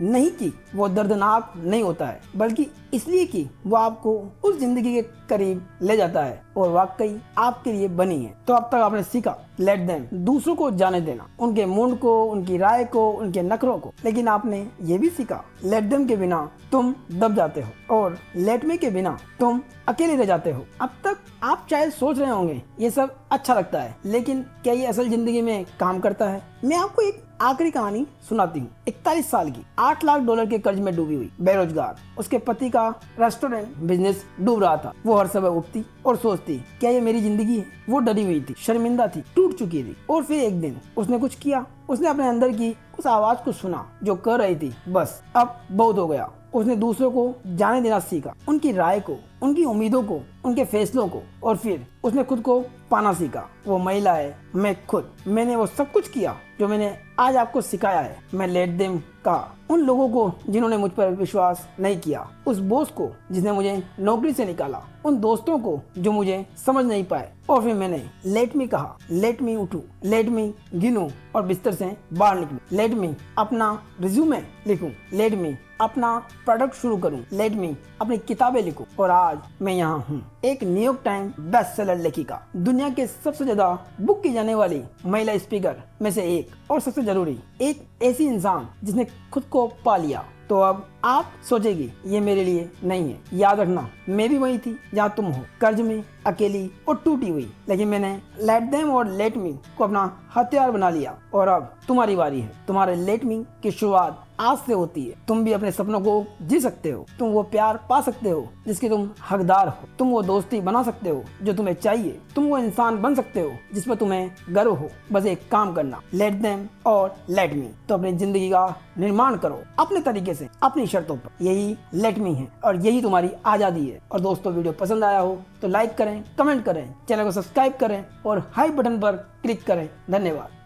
नहीं कि वो दर्दनाक नहीं होता है, बल्कि इसलिए कि वो आपको उस जिंदगी के करीब ले जाता है और वाकई आपके लिए बनी है। तो अब तक आपने सीखा, लेट देम, दूसरों को जाने देना, उनके मूड को, उनकी राय को, उनके नखरों को। लेकिन आपने ये भी सीखा, लेट देम के बिना तुम दब जाते हो और लेट मी के बिना तुम अकेले रह जाते हो। अब तक आप शायद सोच रहे होंगे ये सब अच्छा लगता है, लेकिन क्या ये असल जिंदगी में काम करता है? मैं आपको एक आखिरी कहानी सुनाती हूँ। 41 साल की, $8 लाख के कर्ज में डूबी हुई, बेरोजगार, उसके पति का रेस्टोरेंट बिजनेस डूब रहा था। वो हर समय उठती और सोचती, क्या ये मेरी जिंदगी है? वो डरी हुई थी, शर्मिंदा थी, टूट चुकी थी। और फिर एक दिन उसने कुछ किया। उसने अपने अंदर की उस आवाज को सुना जो कह रही थी, बस अब बहुत हो गया। उसने दूसरों को जाने देना सीखा, उनकी राय को, उनकी उम्मीदों को, उनके फैसलों को, और फिर उसने खुद को पाना सीखा। वो महिला है, मैं खुद। मैंने वो सब कुछ किया जो मैंने आज आपको सिखाया है। मैं लेट देम कहा उन लोगों को जिन्होंने मुझ पर विश्वास नहीं किया, उस बॉस को जिसने मुझे नौकरी से निकाला, उन दोस्तों को जो मुझे समझ नहीं पाए। और फिर मैंने लेट मी कहा, लेट मी उठूं, लेट मी गिनूं और बिस्तर से बाहर निकलूं, लेट मी अपना रिज्यूमे लिखूं, लेट मी अपना प्रोडक्ट शुरू करूं, लेट मी अपनी किताबें लिखूं। और आज मैं यहाँ हूँ, एक न्यूयॉर्क टाइम बेस्ट सेलर लेखिका, दुनिया के सबसे ज्यादा बुक की जाने वाली महिला स्पीकर में से एक, और सबसे जरूरी एक ऐसी इंसान जिसने खुद को पा लिया। तो अब आप सोचेगी ये मेरे लिए नहीं है। याद रखना, मैं भी वही थी जहाँ तुम हो, कर्ज में, अकेली और टूटी हुई। लेकिन मैंने लेट देम और लेट मी को अपना हथियार बना लिया। और अब तुम्हारी बारी है। तुम्हारे लेट मी की शुरुआत आज से होती है। तुम भी अपने सपनों को जी सकते हो। तुम वो प्यार पा सकते हो जिसके तुम हकदार हो। तुम वो दोस्ती बना सकते हो जो तुम्हें चाहिए। तुम वो इंसान बन सकते हो जिस पर तुम्हें गर्व हो। बस एक काम करना, लेट देम और लेट मी। तो अपनी जिंदगी का निर्माण करो अपने तरीके से, अपनी शर्तों पर। यही लेट मी है और यही तुम्हारी आजादी है। और दोस्तों, वीडियो पसंद आया हो तो लाइक करें, कमेंट करें, चैनल को सब्सक्राइब करें और हाई बटन पर क्लिक करें। धन्यवाद।